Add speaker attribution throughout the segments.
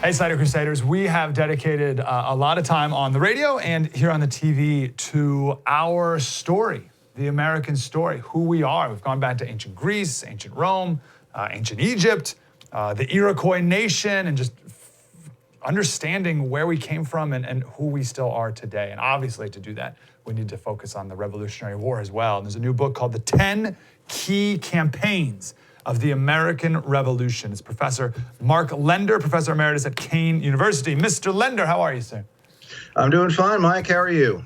Speaker 1: Hey, Slater Crusaders, we have dedicated a lot of time on the radio and here on the TV to our story, the American story, who we are. We've gone back to ancient Greece, ancient Rome, ancient Egypt, the Iroquois nation, and just understanding where we came from and who we still are today. And obviously to do that, we need to focus on the Revolutionary War as well. And there's a new book called The 10 Key Campaigns of the American Revolution. It's Professor Mark Lender, Professor Emeritus at Kean University. Mr. Lender, how are you, sir?
Speaker 2: I'm doing fine, Mike. How are you?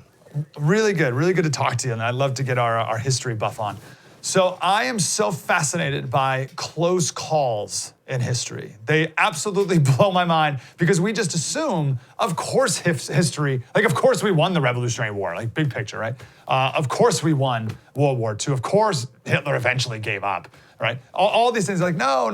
Speaker 1: Really good to talk to you, and I'd love to get our history buff on. So I am so fascinated by close calls in history. They absolutely blow my mind because we just assume, of course, history, like of course we won the Revolutionary War, like big picture, right? Of course we won World War II. Of course Hitler eventually gave up, right? All these things are like, no,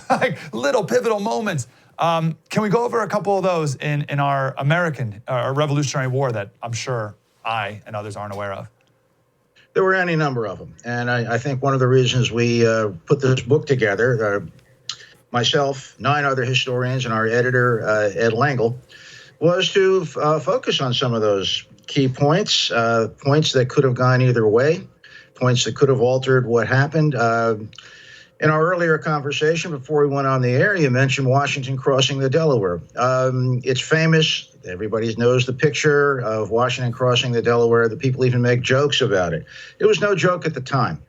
Speaker 1: like little pivotal moments. Can we go over a couple of those in our American Revolutionary War that I'm sure I and others aren't aware of?
Speaker 2: There were any number of them. And I think one of the reasons we put this book together, myself, 9 other historians, and our editor, Ed Langle, was to focus on some of those key points, points that could have gone either way, points that could have altered what happened. In our earlier conversation, before we went on the air, you mentioned Washington crossing the Delaware. It's famous. Everybody knows the picture of Washington crossing the Delaware. The people even make jokes about it. It was no joke at the time.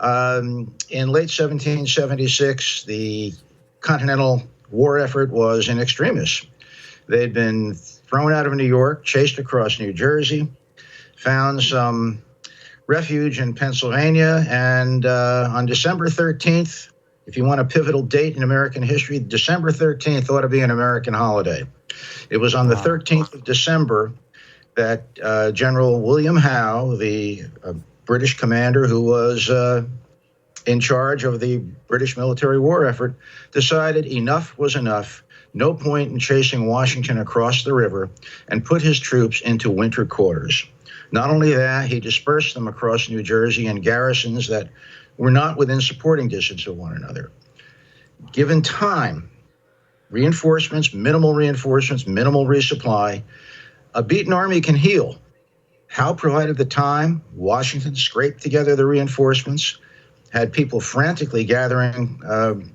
Speaker 2: In late 1776, the Continental War effort was in extremis. They'd been thrown out of New York, chased across New Jersey, found some refuge in Pennsylvania, and on December 13th, if you want a pivotal date in American history, December 13th ought to be an American holiday. It was on the 13th of December that General William Howe, the British commander who was in charge of the British military war effort, decided enough was enough, no point in chasing Washington across the river, and put his troops into winter quarters. Not only that, he dispersed them across New Jersey in garrisons that were not within supporting distance of one another. Given time, reinforcements, minimal resupply, a beaten army can heal. Howe provided the time. Washington scraped together the reinforcements, had people frantically gathering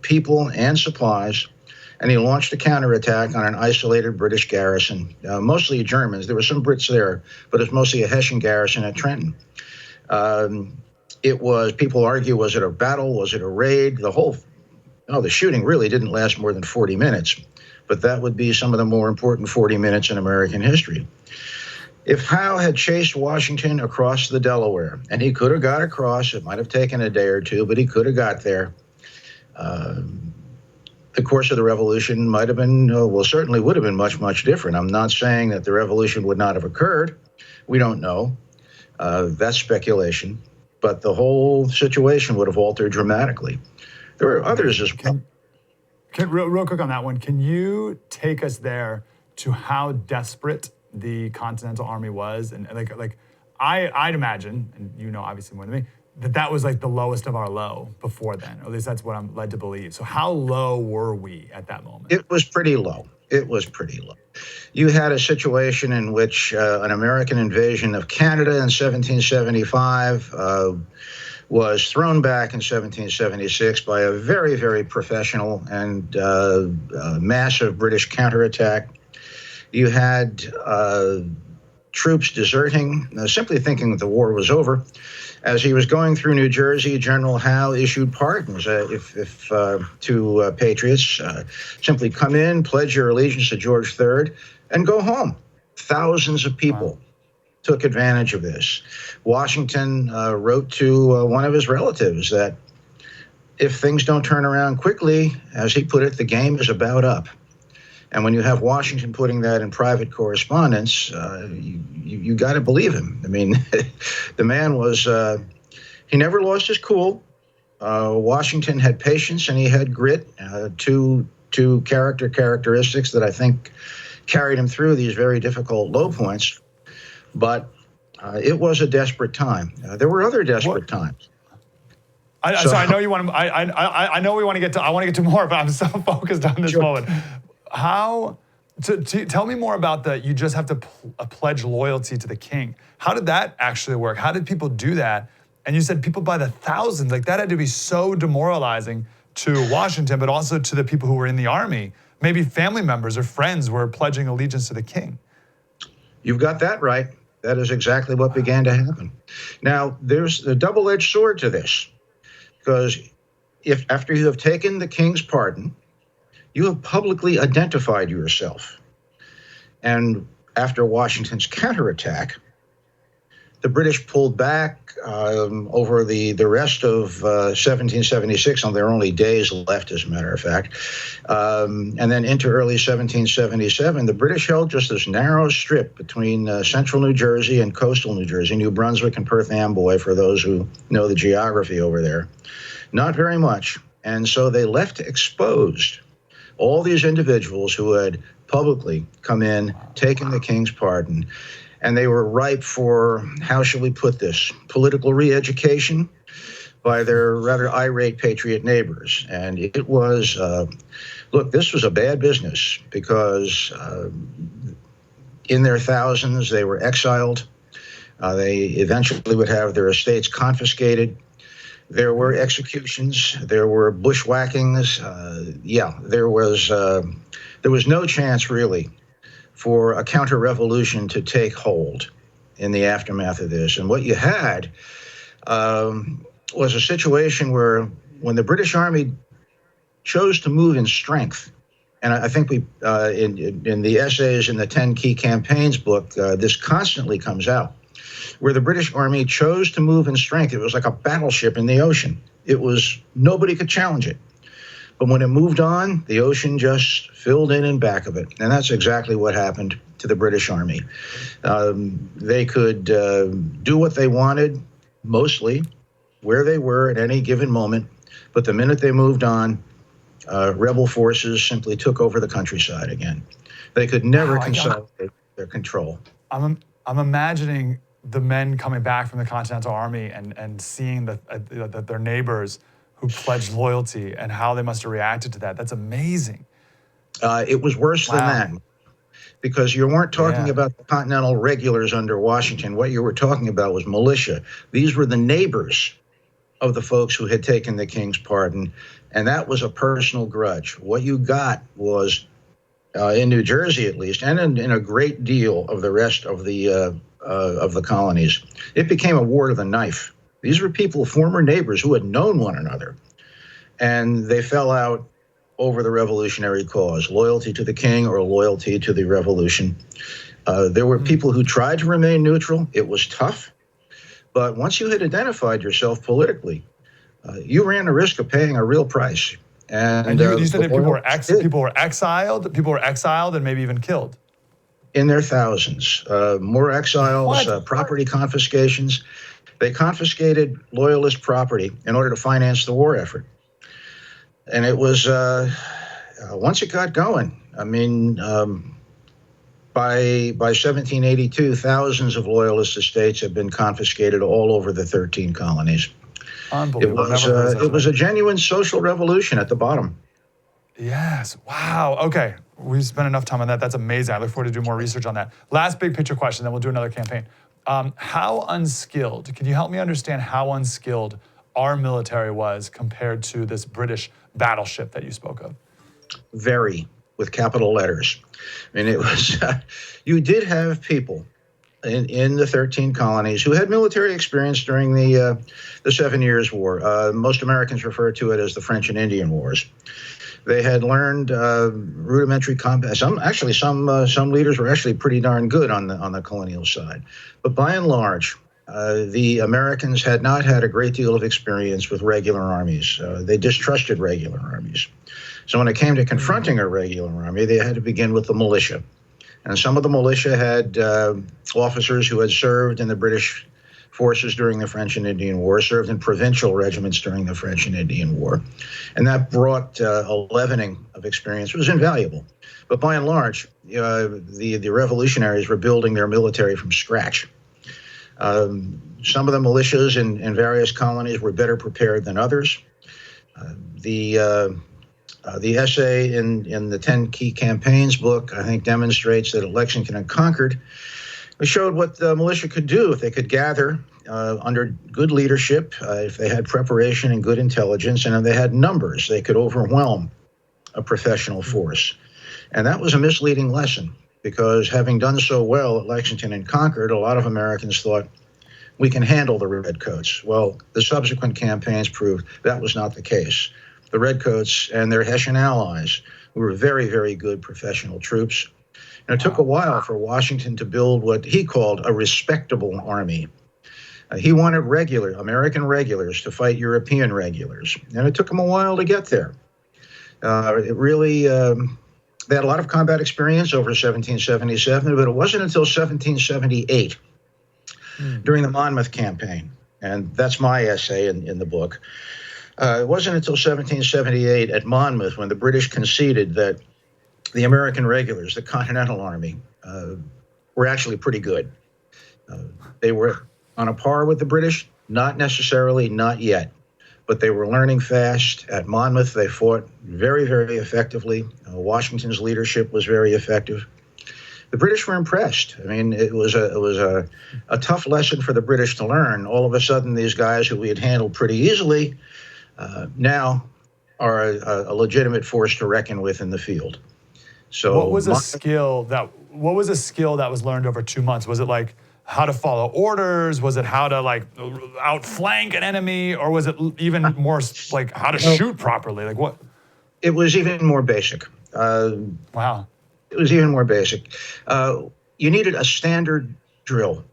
Speaker 2: people and supplies, and he launched a counterattack on an isolated British garrison, mostly Germans. There were some Brits there, but it was mostly a Hessian garrison at Trenton. It was, people argue, was it a battle? Was it a raid? The shooting really didn't last more than 40 minutes, but that would be some of the more important 40 minutes in American history. If Howe had chased Washington across the Delaware, and he could have got across, it might have taken a day or two, but he could have got there, the course of the revolution might have been, certainly would have been much, much different. I'm not saying that the revolution would not have occurred. We don't know. That's speculation. But the whole situation would have altered dramatically. There were others as well.
Speaker 1: Real quick on that one, can you take us there to how desperate the Continental Army was? And I'd imagine, and you know obviously more than me, that was like the lowest of our low before then, or at least that's what I'm led to believe. So how low were we at that moment?
Speaker 2: It was pretty low. You had a situation in which an American invasion of Canada in 1775 was thrown back in 1776 by a very, very professional and massive British counterattack. You had troops deserting, simply thinking that the war was over. As he was going through New Jersey, General Howe issued pardons to patriots. Simply come in, pledge your allegiance to George III, and go home. Thousands of people took advantage of this. Washington wrote to one of his relatives that if things don't turn around quickly, as he put it, the game is about up. And when you have Washington putting that in private correspondence, you got to believe him. I mean, the man was, he never lost his cool. Washington had patience and he had grit, two characteristics that I think carried him through these very difficult low points. But it was a desperate time. There were other desperate times.
Speaker 1: So I know you want to. I know we want to get to. I want to get to more, but I'm so focused on this moment. How, tell me more about that. You just have to pledge loyalty to the king. How did that actually work? How did people do that? And you said people by the thousands, like that had to be so demoralizing to Washington, but also to the people who were in the army. Maybe family members or friends were pledging allegiance to the king.
Speaker 2: You've got that right. That is exactly what began to happen. Now, there's a double-edged sword to this, because if after you have taken the king's pardon, you have publicly identified yourself. And after Washington's counterattack, the British pulled back over the rest of 1776, and there are only days left, as a matter of fact. And then into early 1777, the British held just this narrow strip between central New Jersey and coastal New Jersey, New Brunswick and Perth Amboy, for those who know the geography over there. Not very much. And so they left exposed all these individuals who had publicly come in, taken the king's pardon, and they were ripe for, how shall we put this, political re-education by their rather irate patriot neighbors. And it was, look, this was a bad business, because in their thousands, they were exiled. They eventually would have their estates confiscated. There were executions. There were bushwhackings. There was no chance, really, for a counter-revolution to take hold in the aftermath of this. And what you had was a situation where, when the British Army chose to move in strength, and I think we, in the essays in the 10 Key Campaigns book, this constantly comes out, where the British Army chose to move in strength. It was like a battleship in the ocean. It was, nobody could challenge it. But when it moved on, the ocean just filled in back of it. And that's exactly what happened to the British Army. They could do what they wanted, mostly, where they were at any given moment. But the minute they moved on, rebel forces simply took over the countryside again. They could never consolidate their control.
Speaker 1: I'm imagining the men coming back from the Continental Army and seeing that their neighbors who pledged loyalty and how they must have reacted to that. That's amazing.
Speaker 2: It was worse than that, because you weren't talking about the Continental regulars under Washington. What you were talking about was militia. These were the neighbors of the folks who had taken the king's pardon, and that was a personal grudge. What you got was, in New Jersey at least, and in a great deal of the rest of the colonies, it became a war to the knife. These were people, former neighbors, who had known one another, and they fell out over the revolutionary cause, loyalty to the king or loyalty to the revolution. There were people who tried to remain neutral. It was tough, but once you had identified yourself politically, you ran the risk of paying a real price. And
Speaker 1: you said that people were exiled. People were exiled and maybe even killed.
Speaker 2: In their thousands, more exiles, property confiscations. They confiscated loyalist property in order to finance the war effort. And it was, once it got going, I mean, by 1782, thousands of loyalist estates had been confiscated all over the 13 colonies.
Speaker 1: Unbelievable.
Speaker 2: It was a genuine social revolution at the bottom.
Speaker 1: Yes. Wow. Okay. We've spent enough time on that. That's amazing. I look forward to doing more research on that. Last big picture question, then we'll do another campaign. How unskilled, can you help me understand how unskilled our military was compared to this British battleship that you spoke of? Very,
Speaker 2: with capital letters. I mean, it was, you did have people in the 13 colonies who had military experience during the 7 Years' War. Most Americans refer to it as the French and Indian Wars. They had learned rudimentary combat. Some leaders were actually pretty darn good on the colonial side. But by and large, the Americans had not had a great deal of experience with regular armies. They distrusted regular armies. So when it came to confronting a regular army, they had to begin with the militia. And some of the militia had officers who had served in the British forces during the French and Indian War, served in provincial regiments during the French and Indian War. And that brought a leavening of experience. It was invaluable. But by and large, the revolutionaries were building their military from scratch. Some of the militias in various colonies were better prepared than others. The The essay in the 10 Key Campaigns book, I think, demonstrates that at Lexington and Concord, we showed what the militia could do if they could gather under good leadership, if they had preparation and good intelligence, and if they had numbers, they could overwhelm a professional force. And that was a misleading lesson, because having done so well at Lexington and Concord, a lot of Americans thought, we can handle the Redcoats. Well, the subsequent campaigns proved that was not the case. The Redcoats and their Hessian allies were very, very good professional troops. And it took a while for Washington to build what he called a respectable army. He wanted American regulars to fight European regulars. And it took him a while to get there. They had a lot of combat experience over 1777, but it wasn't until 1778, during the Monmouth campaign, and that's my essay in the book. It wasn't until 1778 at Monmouth when the British conceded that the American regulars, the Continental Army, were actually pretty good. They were on a par with the British, not necessarily, not yet, but they were learning fast. At Monmouth, they fought very, very effectively. Washington's leadership was very effective. The British were impressed. I mean, it was a tough lesson for the British to learn. All of a sudden, these guys who we had handled pretty easily now are a legitimate force to reckon with in the field. So,
Speaker 1: what was a skill that was learned over 2 months? Was it like how to follow orders? Was it how to like outflank an enemy, or was it even more like how to shoot properly? Like what?
Speaker 2: It was even more basic.
Speaker 1: Wow.
Speaker 2: It was even more basic. You needed a standard drill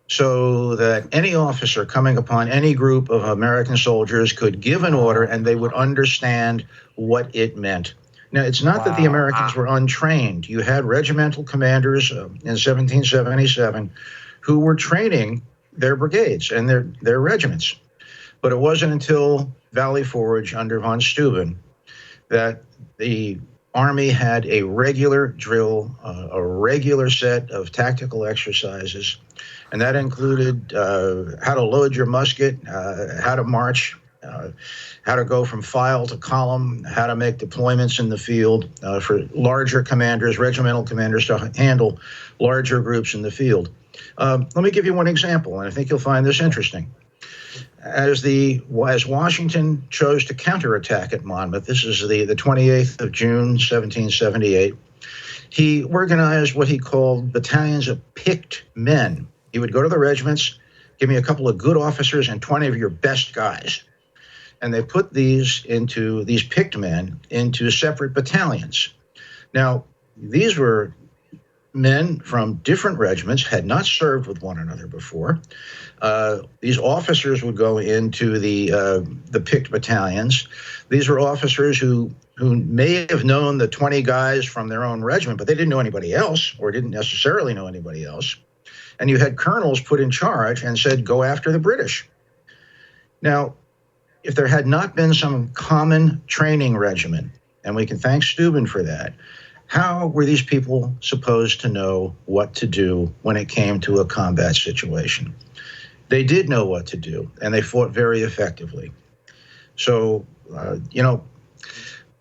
Speaker 2: so that any officer coming upon any group of American soldiers could give an order and they would understand what it meant. Now, it's not that the Americans were untrained. You had regimental commanders in 1777 who were training their brigades and their regiments. But it wasn't until Valley Forge under von Steuben that the Army had a regular drill, a regular set of tactical exercises, and that included how to load your musket, how to march, how to go from file to column, how to make deployments in the field for larger commanders, regimental commanders, to handle larger groups in the field. Let me give you one example, and I think you'll find this interesting. As Washington chose to counterattack at Monmouth, this is the 28th of June, 1778, he organized what he called battalions of picked men. He would go to the regiments, give me a couple of good officers and 20 of your best guys. And they put these picked men into separate battalions. Now, these were men from different regiments, had not served with one another before. These officers would go into the picked battalions. These were officers who may have known the 20 guys from their own regiment, but they didn't know anybody else, or didn't necessarily know anybody else. And you had colonels put in charge and said, go after the British. Now, if there had not been some common training regimen, and we can thank Steuben for that, how were these people supposed to know what to do when it came to a combat situation? They did know what to do, and they fought very effectively. So,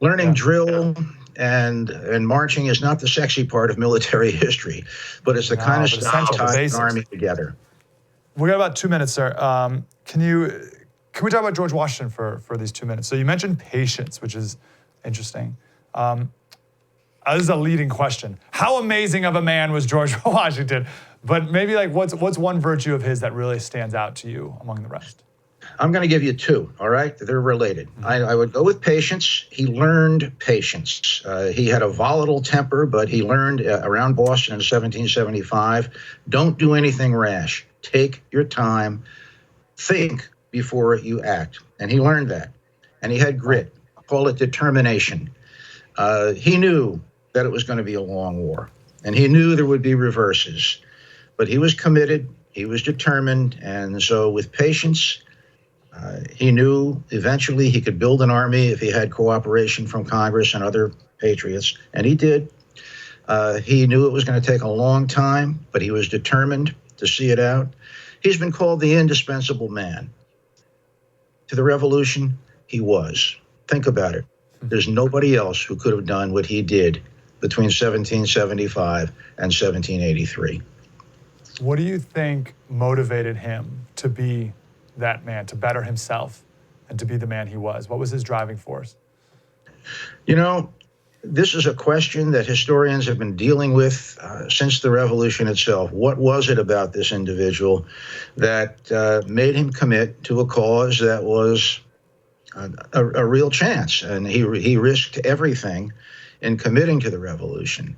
Speaker 2: learning drill and marching is not the sexy part of military history, but it's the kind of stuff that ties an army together.
Speaker 1: We got about 2 minutes, sir. Can we talk about George Washington for these 2 minutes? So you mentioned patience, which is interesting. This is a leading question. How amazing of a man was George Washington? But maybe like what's one virtue of his that really stands out to you among the rest?
Speaker 2: I'm going to give you two, all right? They're related. Mm-hmm. I would go with patience. He learned patience. He had a volatile temper, but he learned around Boston in 1775, don't do anything rash. Take your time. Think before you act. And he learned that. And he had grit. Call it determination. He knew that it was going to be a long war, and he knew there would be reverses, but he was committed, he was determined, and so with patience, he knew eventually he could build an army if he had cooperation from Congress and other patriots, and he did. He knew it was going to take a long time, but he was determined to see it out. He's been called the indispensable man. To the Revolution, he was. Think about it. There's nobody else who could have done what he did between 1775 and 1783.
Speaker 1: What do you think motivated him to be that man, to better himself and to be the man he was? What was his driving force?
Speaker 2: You know, this is a question that historians have been dealing with since the revolution itself. What was it about this individual that made him commit to a cause that was a real chance? And he risked everything in committing to the revolution.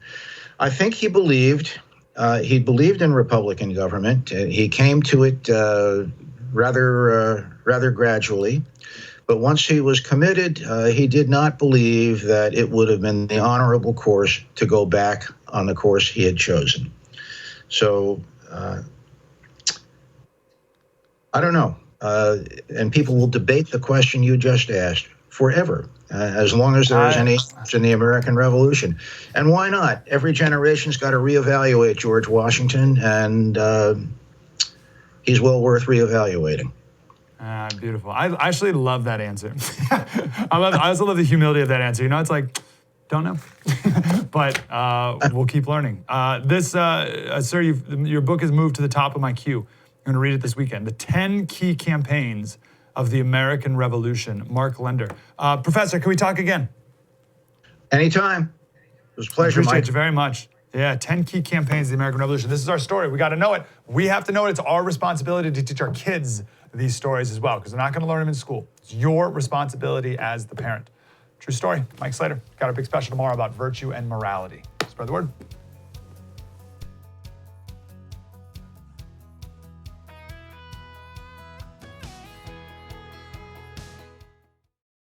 Speaker 2: I think he believed in Republican government. He came to it rather gradually. But once he was committed, he did not believe that it would have been the honorable course to go back on the course he had chosen. So I don't know. And people will debate the question you just asked forever, as long as there is any in the American Revolution. And why not? Every generation's got to reevaluate George Washington, and he's well worth reevaluating.
Speaker 1: Beautiful. I actually love that answer. I also love the humility of that answer. You know, it's like, don't know, but we'll keep learning. Sir, your book has moved to the top of my queue. I'm going to read it this weekend. The 10 Key Campaigns of the American Revolution. Mark Lender. Professor, can we talk again?
Speaker 2: Anytime. It was a pleasure,
Speaker 1: Appreciate
Speaker 2: Mike.
Speaker 1: you very much. Yeah, 10 key campaigns of the American Revolution. This is our story. We got to know it. We have to know it. It's our responsibility to teach our kids these stories as well, because they're not going to learn them in school. It's your responsibility as the parent. True story. Mike Slater. Got a big special tomorrow about virtue and morality. Spread the word.